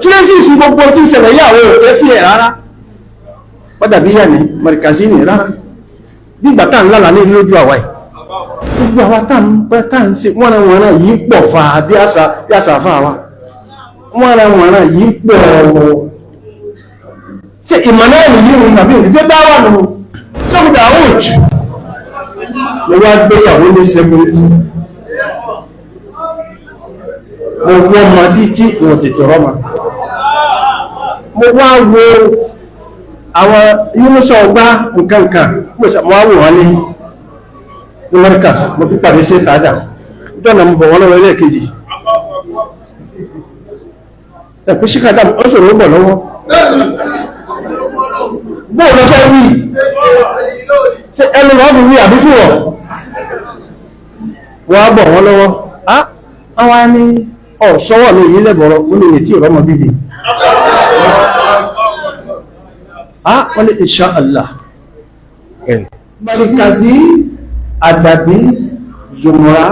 tírésìsì gbogbo tí ìṣẹ̀lẹ̀ yàwó òkè fi ẹ̀ rárá pọ́dàbí yà ní mọ̀ríkàsí ní rárá bí ìgbà tá ń lálàá ní lójú àwa ẹ̀ gbogbo àwa tá ń ṣe wọ́nranwọ̀nran yìí pọ̀ fà bí àṣà fà wa wọ́nranwọ̀nran yìí pọ̀ ṣe ìmọ̀nà yìí ń tàbí ìdí tí ó dáwà nù ṣọ́kù Daoud mo wá gbéyàwó ní 70 mo wọ́n ma títí wọ́n tètè rọ́mà mo wá wo àwọn yúnúsọ̀ ọgbá nǹkankan mo wá wò wọ́n ní Markaz mo fi pàdé sí tàádà ìtọ́nà mo bọ̀ wọ́n lọ́wọ́ ilé kejì ẹ̀kú síkàdá ó sọ̀rọ̀ ó bọ̀ lọ́wọ́ bóò lọ fẹ́ wí ṣe ẹnu lọ́ fi wí àbí fún wọ́n á bọ̀ wọ́n lọ́wọ́ àwọn ní ọ̀ṣọ́wọ́ ní ilé bọ̀rọ̀ ó lè tí ìrọ́mọ bíbí wọ́n ní insha Allah Markazi Adabi Zumura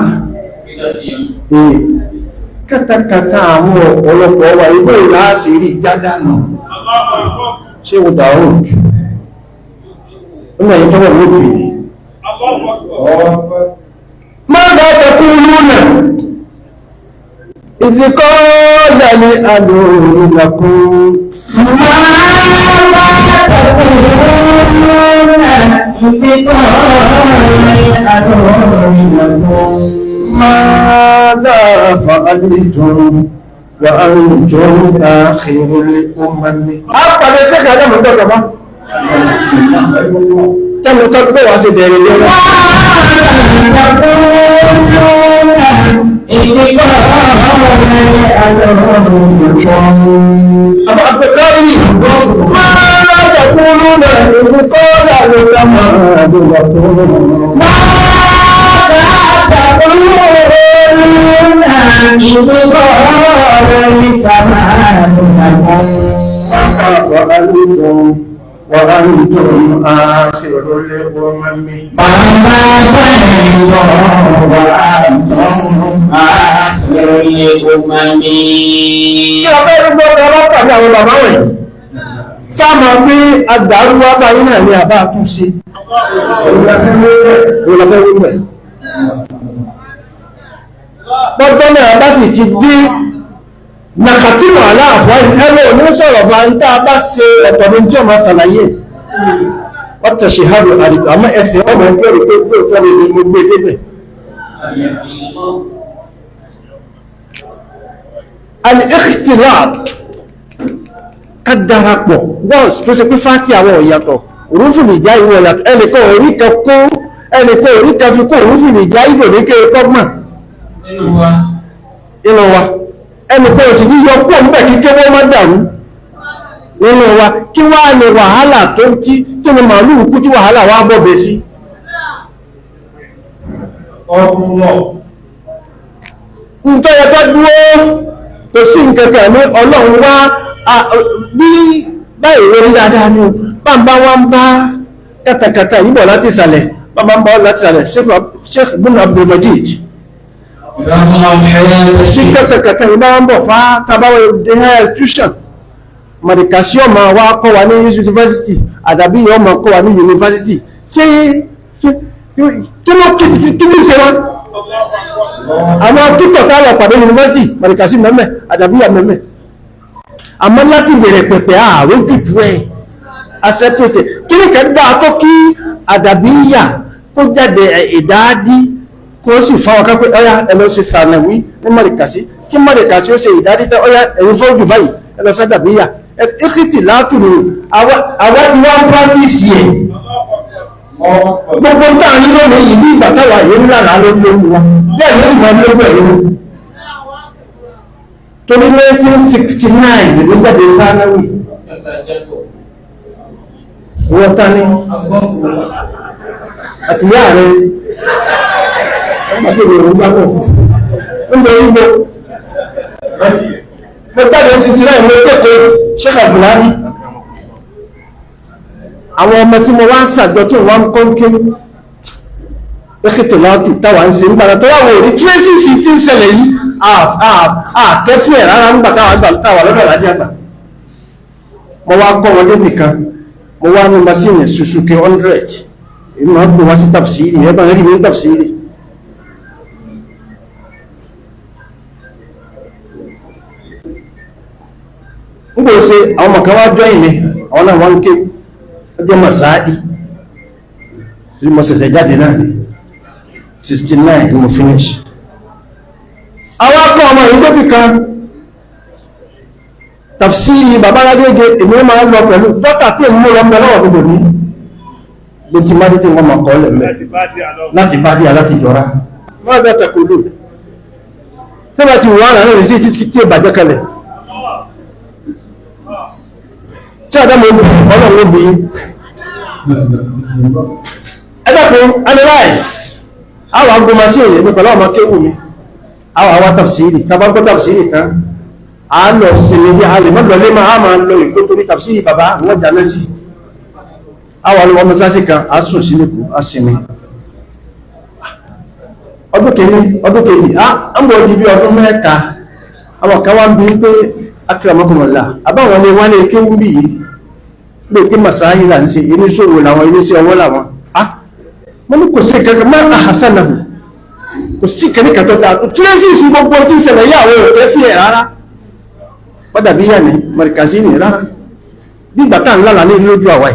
kátàkátà àwọn ọ̀pọ̀lọpọ̀ wà ibò láàṣì rí jádánà ṣe wò Daoud ọmọ ẹ̀yìn tọ́wọ̀ lóbìnrin ماذا تقولون إذ قال لأدعو لكم ماذا تقولون إذ قال لأدعو لكم ماذا فعلتم وأنتم آخر الأمم أبقى شيخ هذا من دقة tẹ́lù tó gbé wá sí bẹ̀rẹ̀ lẹ́wọ́ وأنتم آخر الأمم وأنتم آخر الأمم kí ọ̀fẹ́ ní gbogbo ọlọ́pàá ní àwọn bàbá wẹ̀ sáàmà pé àdàrúwá báyìí náà ní àbá àtúnṣe ìrọ̀lọ́fẹ́ wípẹ̀ pọ́pọ́ náà bá sì ti dé nàkàtínà aláàfáà ẹgbẹ́ òní sọ̀rọ̀ bá ń tá a bá ṣe ọ̀tọ̀dún tí ọmọ ṣàlàyé ọ̀tọ̀ ṣe hàrù àdìgbà àmọ́ ẹsẹ̀ ọmọ ẹgbẹ́ rẹ̀ pé òtọ́ rẹ̀ ni mo gbé débẹ̀ al-ikhtilat ká darapọ̀ wọ́ns tó ṣe pé fáàkì àwọn ọ̀yàtọ̀ òrùfìn ìjà ìwọ̀ ọ̀yàtọ̀ ẹnìkan orí kan kó ẹnìkan orí kan fi kó òrùfìn ìjà ìbò ní kéè pọ́gbọ̀n inú wa ẹnìkan òsì yíyọ pọ̀ nígbà kíké wọ́n má dàrú nínú wa kí wá ní wàhálà tó tí tó ní màálùú kú tí wàhálà wá bọ̀bẹ̀ sí nítorí ẹ̀kọ́ dúró kò sí nkẹ̀kẹ̀ ní ọlọ́run wá bí báyìí orí dáadáa ní bàbá wọn bá kàtàkàtà yíbọ̀ láti ìsàlẹ̀ bàbá ń bá láti ìsàlẹ̀ Sheikh bin Abdul Majid bí kàtàkàtà ìbá wọn bọ̀ fá tàbáwọ̀ institution Markazi ọmọ wa kọ́ wa ní university àdàbí ọmọ kọ́ wa ní university ṣe kí ló kí ṣe wá àwọn títọ̀ tààrà pàdé university Markazi mẹ́mẹ́ àdàbíyà mẹ́mẹ́ àmọ́ láti bẹ̀rẹ̀ pẹ̀pẹ̀ ààrùn jùjú ẹ̀ asẹ́pẹ̀tẹ̀ kí ní kẹ́gbà tó kí àdàbíyà kó jáde ìdádí kó sì fáwọn kápẹ́ ọya ẹlọ sí sànàwí ní Markazi kí Markazi ó ṣe ìdádí tẹ́ ọya ẹ̀yìn fọ́jú báyìí ẹlọ sádàbíyà ẹ̀kìtì látùnú àwádìí wá pàtíìsì ẹ̀ gbogbo tá a nílò ní ìlú ìgbàtàwà yìí ńlára lórí ohun wọn bẹ́ẹ̀ ló ìmọ̀ lórí ẹ̀yìn tó ní 1969 nígbàdé sánáwì wọ́n tá ní àtìyá rẹ̀ ọmọdé ìrìn gbábọ̀ ń lọ sígbó mo tàbí 69 mo tẹ́kọ̀ọ́ Sheikh Fulani àwọn ọmọ tí mo wá ń sàjọ tí wọ́n ń kọ́ ń ké ẹ̀kẹ́tẹ̀ láti táwà ń ṣe ń gbára tó wà wò rí tírésìsì tí ń ṣẹlẹ̀ yìí àkẹ́fì ẹ̀ rárá ń gbà táwà lọ́dọ̀ lájẹ́ àgbà. Mo wá kọ́ wọn débì kan, mo wá ní masíìnì Suzuki 100, èmi máa gbé wá sí tafsiri, ẹ bá rí mi ní tafsiri. Ń gbò ṣe àwọn mọ̀ká wá jọ ìní, àwọn náà wọ́n ń ké, ó jẹ́ Masáì, tí mo ṣẹ̀ṣẹ̀ jáde náà ní 69 ni mo finish. Àwọn akọ́ ọmọ yìí débì kan, tafsiri bàbá Ládégé èmi máa ń lọ pẹ̀lú dọ́tà tí èmi mú lọ mẹ́ lọ́wọ́ gbogbo ní ló ti má dé tí wọ́n máa kọ́ lẹ̀ mẹ́ láti bá díà láti jọra máa bẹ́ tẹ̀kọ́ lò tí wọ́n ti wọ́n rẹ̀ sí títí tí ìbàjẹ́ kalẹ̀ tí ọ̀dọ́ mi ọlọ́run ló bí ẹgbẹ́kùn analyze àwọn agbómasí èyí ní pẹ̀lú ọmọ kéwù mi àwọn àwọn tafsiri tàbágbọ́ tafsiri tán a lọ sinmi bí a lè mọ́lọ̀lé máa lọ ìkó torí tafsiri bàbá wọ́n jà lẹ́sì àwọn olùwọ́ mọ́sásí kan a sùn sí lẹ́kù a sinmi ọdún kejì a ń bọ̀ di bí ọdún mẹ́ta àwọn kan wá ń bí pé akẹ́rọ̀mọ́kùnmọ̀lá àbáwọn lè wálé kéwú bí yìí lè pé masáyí là ń ṣe ilé ṣòwò làwọn ilé sí ọwọ́ làwọn mọ́ ní kò sí kẹ́kẹ́ má àhásánàbù kò sí kẹ́kẹ́ tó dáa tó kílẹ̀ sí gbogbo tí ń ṣẹlẹ̀ yà àwọn òkè fi ẹ̀ rárá wọ́n dàbí yà ní mọ̀rìkàsí ní rárá bí gbàtà ńlá là ní lójú àwáì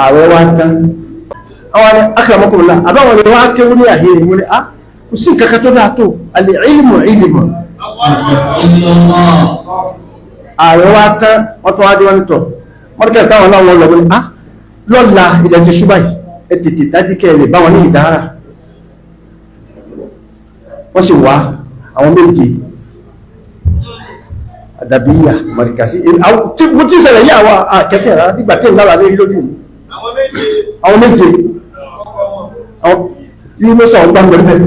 ààrẹ wá tán àwọn akẹ́rọ̀mọ́kùnmọ̀lá àbáwọn lè wá kéwú ní àhírí mú ní kò sí kẹ́kẹ́ tó dáa tó al-ilmu ààrẹ wá tán wọ́n tún wá dé wọ́n ní tọ̀ mọ́ríkẹ̀ táwọn láwọn lọ ní lọ́la ilẹ̀ ti ṣúbà yìí ẹ tètè dájíkẹ́ lè bá wọn ní ìdára wọ́n sì wá àwọn méje àdàbíyà mọ̀ríkàsí tí ìṣẹ̀lẹ̀ yà wá àkẹfẹ́ rárá nígbà tí ìlànà lórí lójú àwọn méje Yunus àwọn gbàgbẹ̀rẹ̀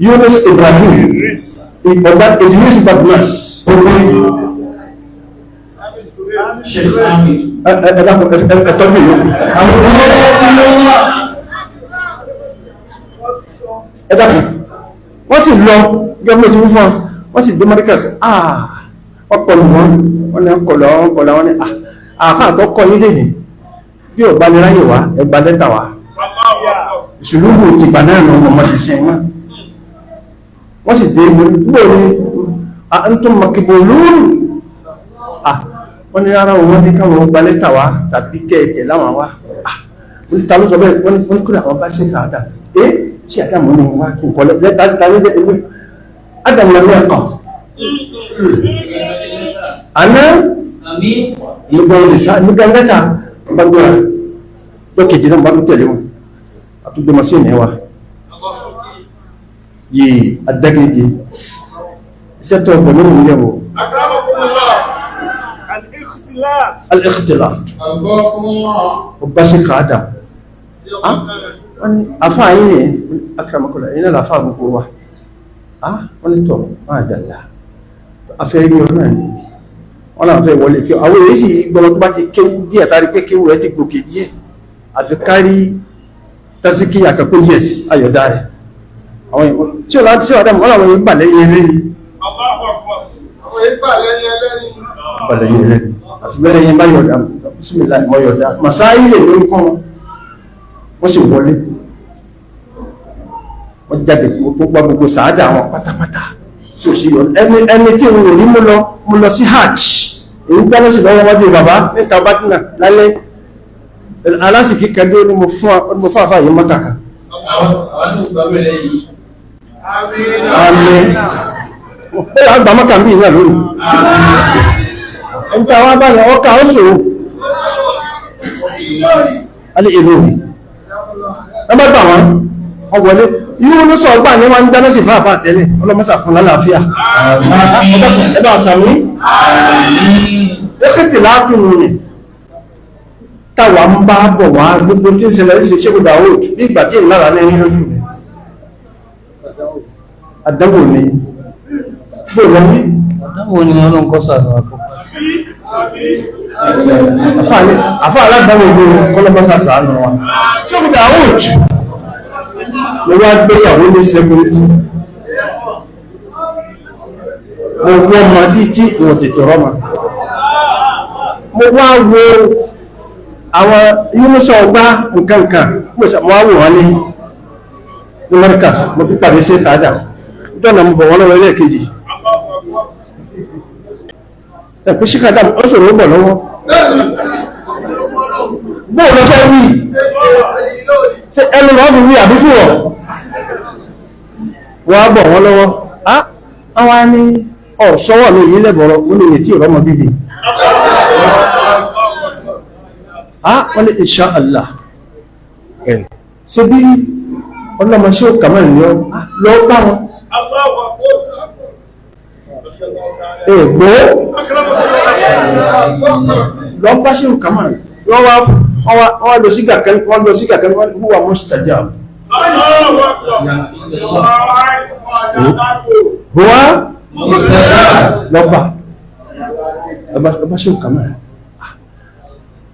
Yunus Ibrahim ìgbọ̀gbá Idris Badmas ẹ̀tọ́jú yóò ẹ̀dàkùn wọ́n sì lọ gọ́ọ̀mẹ́ntì fún wọ́n sì dé Markaz ọpọlù wọn ni ọkọ̀lọ̀ wọn ni àfáà tó kọ́ yín lè bí ò bá ní ráyè wá ẹgbà lẹ́tà wá ìṣùlúgbò ti bà náà nù ọmọ ti ṣe wọ́n sì dé gbogbo ní àntún makibò lóòrùn wọ́n ní rárá wọn ní káwọn gba lẹ́tà wá tàbí kẹ́ẹ̀kẹ́ láwọn wá wọ́n ní ta ló sọ bẹ́ẹ̀ wọ́n ní kúrò àwọn bá ṣe káàdà ṣe àdámọ́ ní wá kí n kọ́ lẹ́tà ta ní ẹgbẹ́ ádámù lọ ní ẹ̀kọ́ àná nígbà lẹ́tà bá gbọ́ra lọ́kejì náà bá tó tẹ̀lé wọn àtúgbọ́mọ sí ìnẹ́wà yìí adágége iṣẹ́ tó ọgbọ̀n lórí ilé wọn al-ikhtilaf ọba ṣe káàdà wọ́n ni àfáà yìí ní akramakola yìí náà láfáà gbogbo wa wọ́n ni tọ́ máa dàlá afẹ́ rí ọ̀nà ni wọ́n náà fẹ́ wọlé kí àwọn èyí sì gbọ́nà tó bá ti kéwú díẹ̀ tàrí pé kéwú rẹ̀ ti gòkè díẹ̀ àfi kárí tásíkí àkàkọ́ yes ayọ̀dá rẹ̀ àwọn ìwọ̀n tí ó láti sí ọ̀dá mọ́ àwọn ìgbà lẹ́yìn ẹlẹ́yìn àfibẹ́lẹ́yìn bá yọ̀dá bísmìlá ìmọ̀ yọ̀dá masáyí lè lórí kọ́ wọ́n sì wọlé wọ́n jáde tó gbá gbogbo sàádà àwọn pátápátá tí ó sì yọ ẹni tí òun rí mú lọ sí hajj èyí gbáná sí lọ́wọ́ wájú bàbá níta bátínà lálẹ́ alásìkí kẹjọ ní mo fún àfáà yìí mọ́tàkà àmín ó yà gbà mọ́kà bí ìyà lónìí ẹni tí àwọn abáyàn ọkà ó ṣòro alẹ́ èlò ẹgbẹ́gbà wọn ọgbọ̀lé yíò ló sọ ọgbà ní wọ́n ń dáná sí fáfá tẹ́lẹ̀ ọlọ́mọ́sà fún lálàáfíà ẹgbà ọ̀sàmí ẹkẹ́tì látùnú rẹ̀ táwà ń bá bọ̀ wá gbogbo tí ń ṣẹlẹ̀ sí ṣe kúdà ó bí ìgbà tí ìlara ní ẹni lójú rẹ̀ àdánwò ni bó lọ bí àdánwò ni wọ́n ló ń kọ́ sàánú àkọ́kọ́ àfáà alágbàwò ìgbò kọlọ́mọ́sà sàánú wa ṣe kúdà ó mo wá gbéyàwó ní 70 mo wọ́ ọmọ títí wọ́n tètè rọ́mà mo wá wo àwọn yúnúsọ̀ ọgbá nǹkankan mo wá wò wọ́n ní Markaz mo fi pàdé sí ìtajà ìjọ́nà mo bọ̀ wọ́n lọ́wọ́ ẹlẹ́ẹ̀kejì ẹ̀pẹ́ síkàdá ó sọ̀rọ̀ ó bọ̀ lọ́wọ́ bóò lọ fẹ́ wí ẹnu lọ́ fi wí àbí fún ọ̀ wọ́n á bọ̀ wọ́n lọ́wọ́ àwọn ní ọ̀ṣọ́wọ́ mi yìí lẹ́bọ̀rọ̀ ó ní ètí ìrọ́mọ bíbí wọ́n ní insha Allah ṣe bí ọlọ́mọṣẹ́ ò kàmọ́ ìlú lọ bá wọn ègbó lọ bá ṣe ò kàmọ́ wọ́n lọ sí gàkẹ́ wọ́n wà mọ́ sítájà wọ́n lọ́bà ṣe ò kàmọ́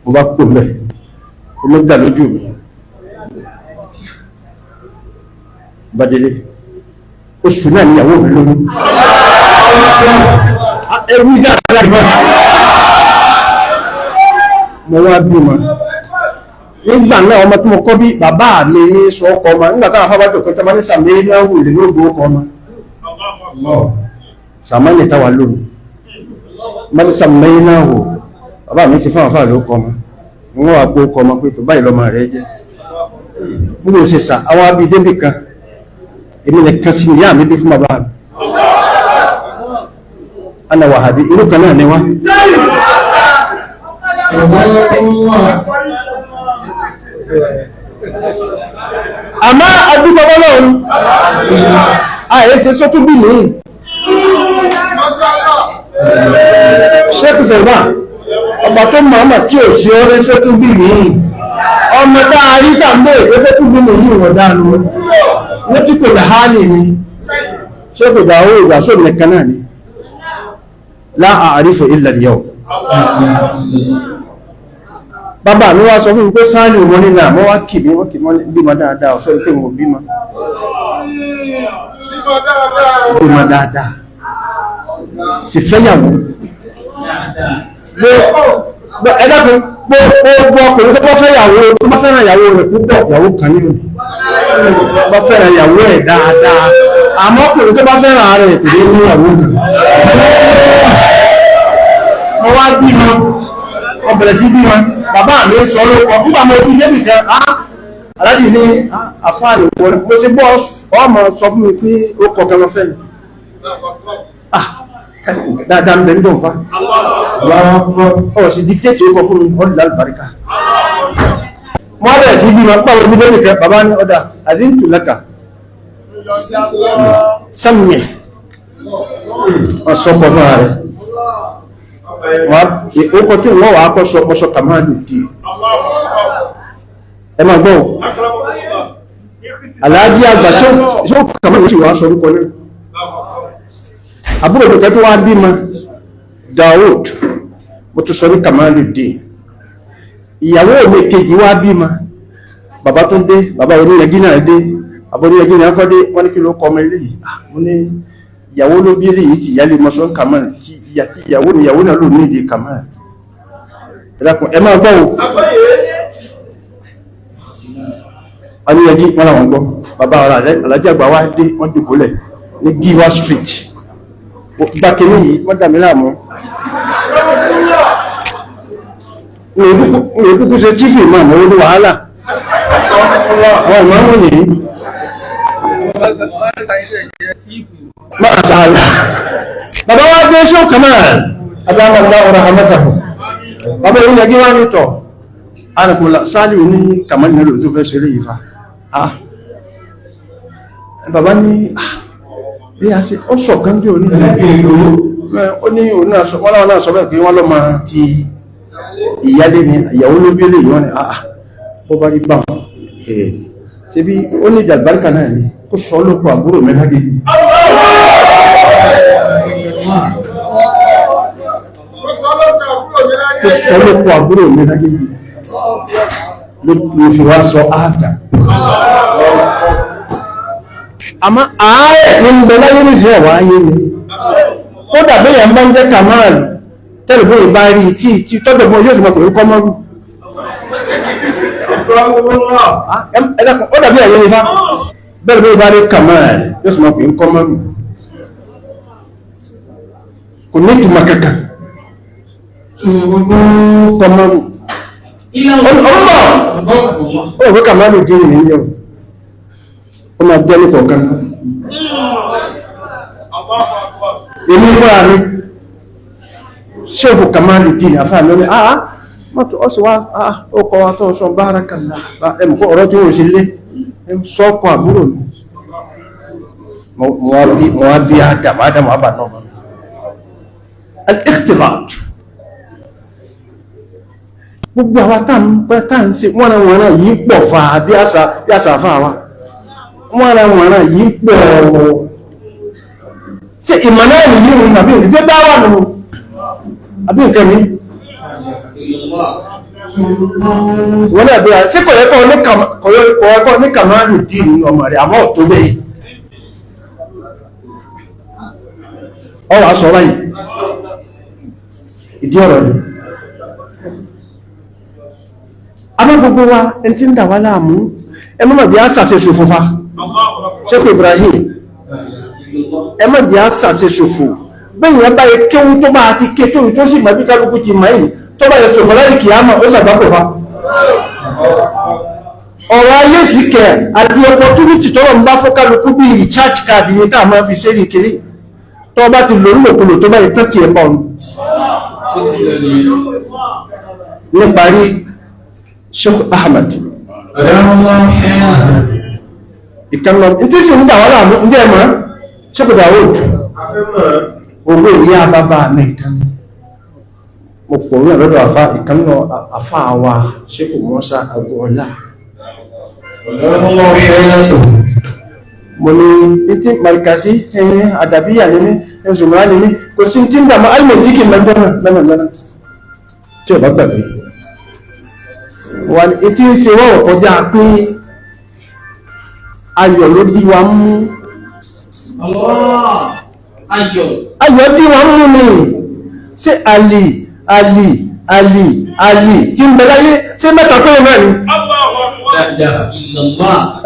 mo bá pò mẹ́ ọmọ dà lójú mi bá délé oṣù náà níyàwó mi lórí ẹrù dáadáa ìfẹ́ mo wá bí ma nígbà náà ọmọ tí mo kọ́ bí bàbá mi ní sọ ọkọ̀ ọmọ nígbà táwọn afábájọ kan tẹ́bá ní sàmì náà wù lè lóògbé ọkọ̀ ọmọ sàmánì táwà lónìí mọ́tí sàmì náà wù bàbá mi ti fáwọn afáàlú ọkọ̀ ọmọ wọ́n wà pé ọkọ̀ ọmọ pé tó báyìí lọ́mọ rẹ̀ jẹ́ fún òṣè sà àwọn abidé bí kan èmi nìkan sí ìyá mi bí fún bàbá mi ana wàhábí irú kan náà ni wá àmá adúgbọ́gbọ́ lọ́run àìyẹ́sẹ̀ sọ́tún bí ní ṣẹ́kù sẹ̀gbà ọba tó mọ̀ọ́mọ̀ tí ò sí ọrẹ́ sọ́tún bí ní ọmọ táa rí tàbí èdè sọ́tún bí ní yìí wọ̀n dánú wọ́n tí kò dáhálì ní ṣẹ́kù dáwó ìgbàsó nìkan náà ni láàrífẹ̀ ilẹ̀ yau bàbá mi wá sọ fún mi pé sáàlì wọn nínú àmọ́ wá kì mí wọ́n kì mọ́ bímọ dáadáa ọ̀sọ́ ìpé wọn bímọ dáadáa sì fẹ́yàwó ẹ̀dàkùn gbogbo ọkùnrin tó bá fẹ́yàwó tó bá fẹ́ràn ìyàwó rẹ̀ púpọ̀ ìyàwó kan ní òní bá fẹ́ràn ìyàwó ẹ̀ dáadáa àmọ́ ọkùnrin tó bá fẹ́ràn rẹ̀ tèdè ní ìyàwó kan wọ́n wá bímọ ọbẹ̀rẹ̀ sí bímọ bàbá mi sọ lókọ nígbà mo fi débì kan aláàjì ní àfáàlì mo ṣe bọ́ ọmọ sọ fún mi pé ó kọ kẹmọ fẹ́ mi dáadáa ń bẹ ń dùn fa ọ̀rọ̀ sí dictate ó kọ fún mi ọdún lálùbáríkà mo bẹ̀rẹ̀ sí bímọ pàwọn omi débì kan bàbá ní ọ̀dà àdíntù lẹ́kà sẹ́mìyàn ọ̀sọ́pọ̀ fún ààrẹ ìkókò tí wọ́n wà á kọ́sọ ọpọsọ kàmáàlù dì ẹ máa gbọ́ aláàjí àgbà ṣó kàmáàlù tí wọ́n á sọ orúkọ náà àbúrò tó kẹ́tọ́ wá bímọ Daoud mo tún sọ ní kàmáàlù dì ìyàwó mi kejì wá bímọ bàbá tó dé bàbá oníyẹgí náà dé bàbá oníyẹgí náà kọ́ dé wọ́n ní kí ló kọ́ ọmọ ilé yìí mo ní ìyàwó ló bí eléyìí ti ìyálé mọ́sán kàmáàlù tí ìyàwó ni ìyàwó náà ló ní ìdí kàmáàlù ẹ̀dàkùn ẹ máa gbọ́ o aníyẹjí wọ́n làwọn gbọ́ bàbá ọ̀rọ̀ alájẹ́ àgbà wá dé wọ́n dìbòlẹ̀ ní Giwa Street gbákiní yìí wọ́n dàmí láàmú ní ìdúkú ṣe chief imam owó ní wàhálà wọ́n máa ń wòye máa ṣàhàlà bàbá wá dé ṣó Kamal adámọ̀lá ọ̀rọ̀ àmọ́tàkù bàbá ìrìn yẹgí wá nítọ̀ arìnkùnlá sáàlì ní Kamal nílò tó fẹ́ ṣeré yìí fa bàbá ní bí a ṣe ó sọ̀kan bí oní wọ́n náà sọ bẹ́ẹ̀ pé wọ́n lọ máa ti ìyálé ni ìyàwó ló bí lè yọ́ ni bó bá rí bá wọn ṣe bí ó ní ìjàgbáríkà náà ni kó sọ lókò àbúrò mẹ́lágé kó sọ lókò àbúrò mẹ́lágé ló fi wá sọ áàdà àmọ́ ààrẹ tí ń bẹ láyé nìsí ọ̀wọ́ ayé ni ó dàbí èèyàn bá ń jẹ́ kàmáàlù tẹ́lẹ̀bọ́ ìbá rí tí tọ́jọ̀gbọ́n yóò sọmọ pẹ̀lú kọ́mọ́rù ó dàbí ẹ̀yẹ ifá bẹ́ẹ̀lẹ̀bọ́ ìbá rí kàmáàlù yóò sọmọ pẹ̀lú kọ́mọ́rù kò ní ìtumọ̀ kankan kọ́mọ́rù ó wọ́n kàmáàlù dín ní yẹn ó máa jẹ́ ní kọ̀ọ̀kan èmi fúnra mi ṣéèkù kàmáàlù dín ní àfáà lórí mọ́tò ọ́sì wá ó kọ́ wa tó sọ bárakàlá ẹmùkọ́ ọ̀rọ̀ tí ó ṣe lé sọ́kọ̀ àbúrò mi mo wá bí Adam àbà náà al-ikhtilat gbogbo àwọn tá ń ṣe wọ́n yìí pọ̀ fa bí àṣà fáà wa wọ́n yìí pọ̀ ṣe ìmọ̀lá ìlú yìí nàbí ìlú tí ó bá wà nínú àbí nǹkan ní wọ́n náà bí i ṣe kọ̀yẹ́kọ́ ní kàmáàlù dì ní ọmọ rẹ̀ àmọ́ tó bẹ́ẹ̀ ọ̀rọ̀ aṣọ báyìí ìdí ọ̀rọ̀ ni àmọ́ gbogbo wa ẹni tí ń dà wá láàmú ẹmọ́ jẹ́ àṣàṣe ṣòfò fa Sheikh Ibrahim ẹmọ́ jẹ́ àṣàṣe ṣòfò bẹ́yìn ẹbá yẹ kéwú tó bá ti ké tó sì mọ̀ bí kálukú ti mọ̀ yìí tó bá yẹ ṣòfò láti kìí àmọ́ ó sàgbápò fa ọ̀rọ̀ ayé sì kẹ̀ àti opportunity tọ́rọ ń bá fún kálukú bí recharge card ní ká máa fi ṣeré kiri tó bá ti lò nílòkulò tó bá yẹ tán ti ẹ̀pọ̀ ọ̀nù níparí Sheikh Ahmad ìkànnà tí sì ń dà wọ́n láàmú ń jẹ́ ẹ̀mọ́ Sheikh Dawood owó ìyá bàbá mi ìkànnà mo pọ̀ ní ọ̀lọ́dọ̀ àfá ìkànnà àfá àwà Sheikh Musa Agboola mo ní tí marikasi ẹ̀yìn àdàbíyà ní ẹ̀sùnmọ́ ní kò sí tí ń dàmọ́ alìmọ̀jíkì lọ́nà tí ó bá gbàgbé wọ́n tí ń ṣe wọ́n kọjá pé ayọ̀ ló bí wa mú ayọ̀ bí wa mú ní ṣe àlì tí ń bẹ láyé ṣe mẹ́ta pé náà ni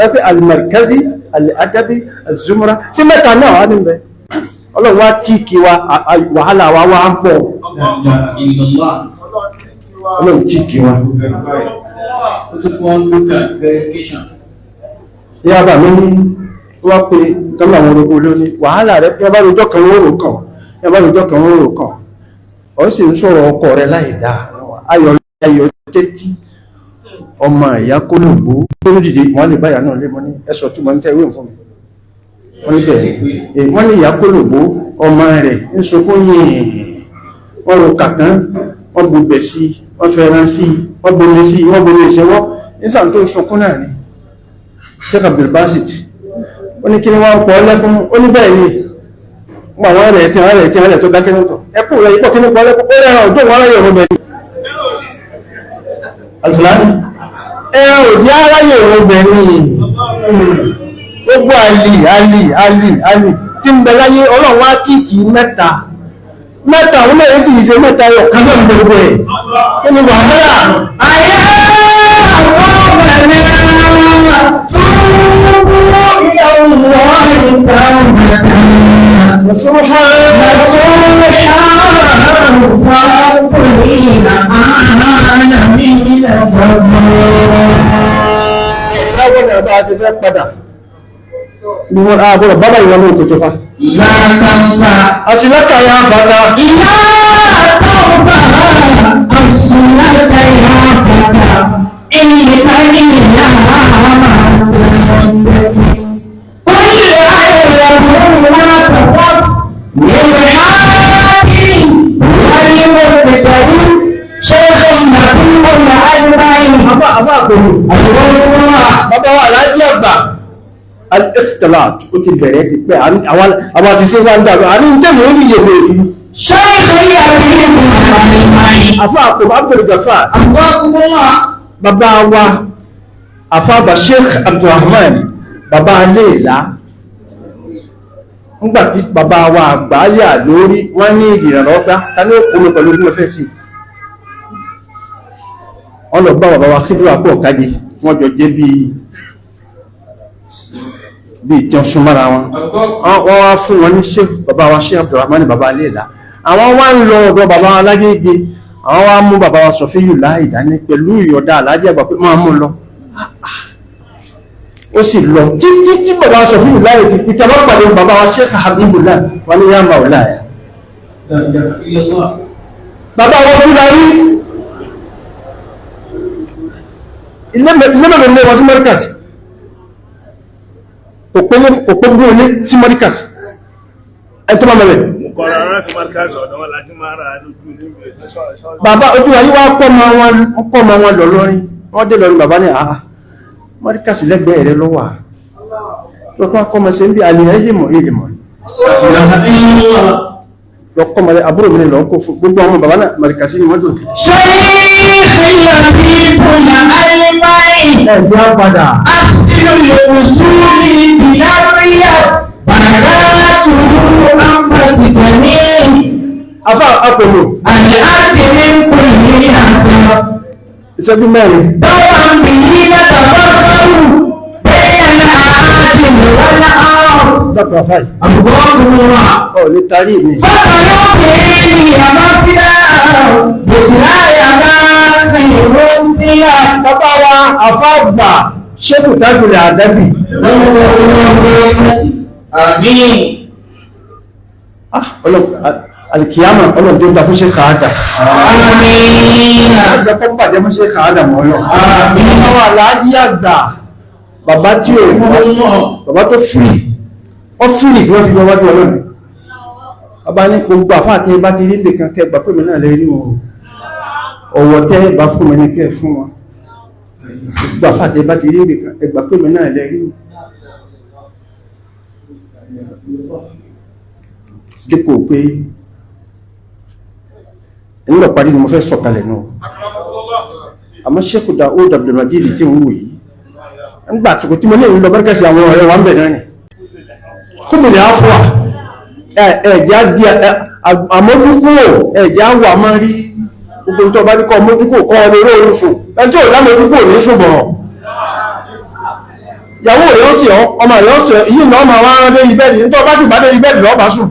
ẹgbẹ́ alìmọ̀rìkází alìadábí azumra ṣe mẹ́ta náà wà níbẹ̀ ọlọ́run wá tí kí wa wàhálà wa wá ń pọ̀ ọlọ́run tí kí wa yá bà mí ní wá pé tọ́lá àwọn orogún olóní wàhálà rẹ̀ yá bá rojọ́ kan ó rò kàn ọ sì ń sọ̀rọ̀ ọkọ rẹ̀ láìdá ayọ̀ tẹ́tí ọmọ ìyá kólògbó tó ń dìde wọ́n lè báyà náà lé mọ́ ní ẹsọ̀ tí mọ́ ní tẹ́wé fún mi wọ́n ní bẹ̀rẹ̀ wọ́n ní ìyá kólògbó ọmọ rẹ̀ ń sọkún yìí wọ́n ro kàkán wọ́n gbogbo sí wọ́n fẹ́ràn sí wọ́n gbogbo sí wọ́n gbogbo ìṣẹ́wọ́ nísàn tó sọkún náà ni Sheikh Abdul Basit ó ní kí ni wọ́n pọ̀ lẹ́kún ó ní bẹ́ẹ̀ ni wọ́n àwọn rẹ̀ tó dákẹ́ lọ́tọ̀ ẹkùn rẹ̀ yípo kí ní pọ̀ lẹ́kún ó rẹ̀ ọjọ́ wọn ráyè ọmọ bẹ̀rẹ̀ alfilani ẹran òdí aráyè ọmọ bẹ̀rẹ̀ gbogbo alì tí ń bẹ láyé ọlọ́run wá tí kìí mẹ́ta òun náà sì ṣe mẹ́ta yọ kájọ́ gbogbo ẹ̀ kí ni wàhálà ayé ni wọ́n àbúrò bábá ìwọ̀n ní òkòtò fa látàmsà àṣìlákà ya fàdá látàmsà àṣìlákà ya fàdá èyí kárí ìyá àmà tẹ̀sí wọ́n lè ayẹyẹ ọdún látàkọ́ nílẹ̀ áàkì wọ́n ní wọ́n tẹ̀tẹ̀rú ṣe ọmọ tí wọ́n lọ àìmáyìn àbá àpòrò bàbá wà láti àgbà al-ikhtilat ó ti bẹ̀rẹ̀ ti pẹ́ àwọn àti sí wọ́n dàbí àní tẹ́mù ó ní yẹ̀mẹ̀ ìlú ṣáyẹ̀ àfá àkùnmọ̀ Abdul Ghaffar bàbá wa àfáàbà Sheikh Abdulrahman bàbá aléèlá nígbàtí bàbá wa àgbà yà lórí wọ́n ní ìrìnàlọ́wọ́ pé ta ní òkú mi pẹ̀lú ìgbìmọ̀ fẹ́ sí wọ́n lọ bá bàbá wa kí ló wà pọ̀ kájí wọ́n jọ jẹ́ bí ìtàn súnmọ́ra wọn wọ́n wá fún wọn ní ṣe bàbá wa ṣe Abdulrahman bàbá Aléèlá àwọn wá ń lọ ọ̀dọ̀ bàbá wa Lágége àwọn wá mú bàbá wa Sọ̀fíyù láì dání pẹ̀lú ìyọ̀dá Aláàjì Àgbà pé máa mú lọ ó sì lọ títí tí bàbá wa Sọ̀fíyù láì fi pítà bá pàdé bàbá wa Sheikh Habibullah wọn ní yá máa láyà bàbá wọn kú darí ilé mẹ́rin lé wọn sí Markaz òpó gbé olé sí Markaz ẹ tó máa mẹ́rẹ̀ bàbá ojú ayé wá kọ́ ma wọn lọ lọ́rin wọ́n dé lọ́rin bàbá ní àá Markaz lẹ́gbẹ̀ẹ́ rẹ lọ́wà lọ́kọ́ akọ́mọ sí ń bí alẹ́ ìlìmọ̀ lọ́kọ́ mọ̀lẹ́ àbúrò mi lọ́kọ́ fún gbogbo ọmọ bàbá náà Markaz ní wọ́n dùn ẹ̀jẹ́ padà afá apòlò ìṣẹ́jú mẹ́rin dọ́kọ̀ afáì ọ̀ lè tarí mi bàbá wa afáàgbà ṣékù tájùlẹ̀ àdábì alìkìyàmà ọlọ́dún tó dá fún ṣe kàádà àjọpọ̀ pàdé fún ṣe kàádà mọ́lọ̀ àwọn aláàjí àgbà bàbá tí ó bàbá tó fìrì ó fìrì bí wọ́n fi wọ́wájú ọlọ́dún bàbá ní gbogbo àfáàtí bá ti rí nìkan kẹgbà pé mi náà lè rí wọn ọ̀wọ̀ tẹ́ bá fún mi ní kẹ́ fún wọn gbogbo àfáàtí bá ti rí nìkan ẹgbà pé mi náà lè rí wọn dípò pé ẹ̀yìn lọ parí ni mo fẹ́ sọ̀kalẹ̀ náà àmọ́ Sheikh Daud Abdulmajid tí ń wò yìí nígbà tó tí mo ní ìlú Markaz àwọn ọ̀rẹ́ wa ń bẹ̀ náà ni kúmìnì àfúwà ẹ̀já di àmójúkúrò ẹ̀já wà máa rí gbogbo tó bá ní kọ́ mójúkúrò kọ́ ọmọ eré orúfò ẹjọ́ ìdámójúkúrò ní ṣùgbọ̀n ìyàwó rẹ̀ ó sì ọ́ ọmọ rẹ̀ ó sì ọ́ ìyí náà máa wá rán lórí bẹ́ẹ̀dì nítorí bá sì bá lórí bẹ́ẹ̀dì lọ́ọ́ bá sùn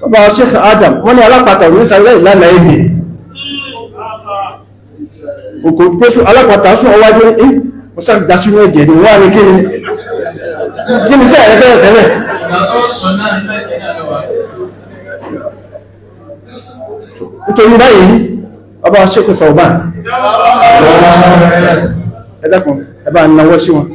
bàbá Sheikh Adam wọ́n ní alápàtà òní sáré ìlànà èdè òkò pẹ́sù alápàtà sún ọwájú ní mo sáré dá sínú ẹ̀jẹ̀ ní wọ́n á ní kí ni sẹ́ẹ̀ rẹ̀ tẹ́lẹ̀ nítorí báyìí bàbá Sheikh Thawban ẹ̀dẹ́kùn ẹ̀bá náwọ́ sí wọn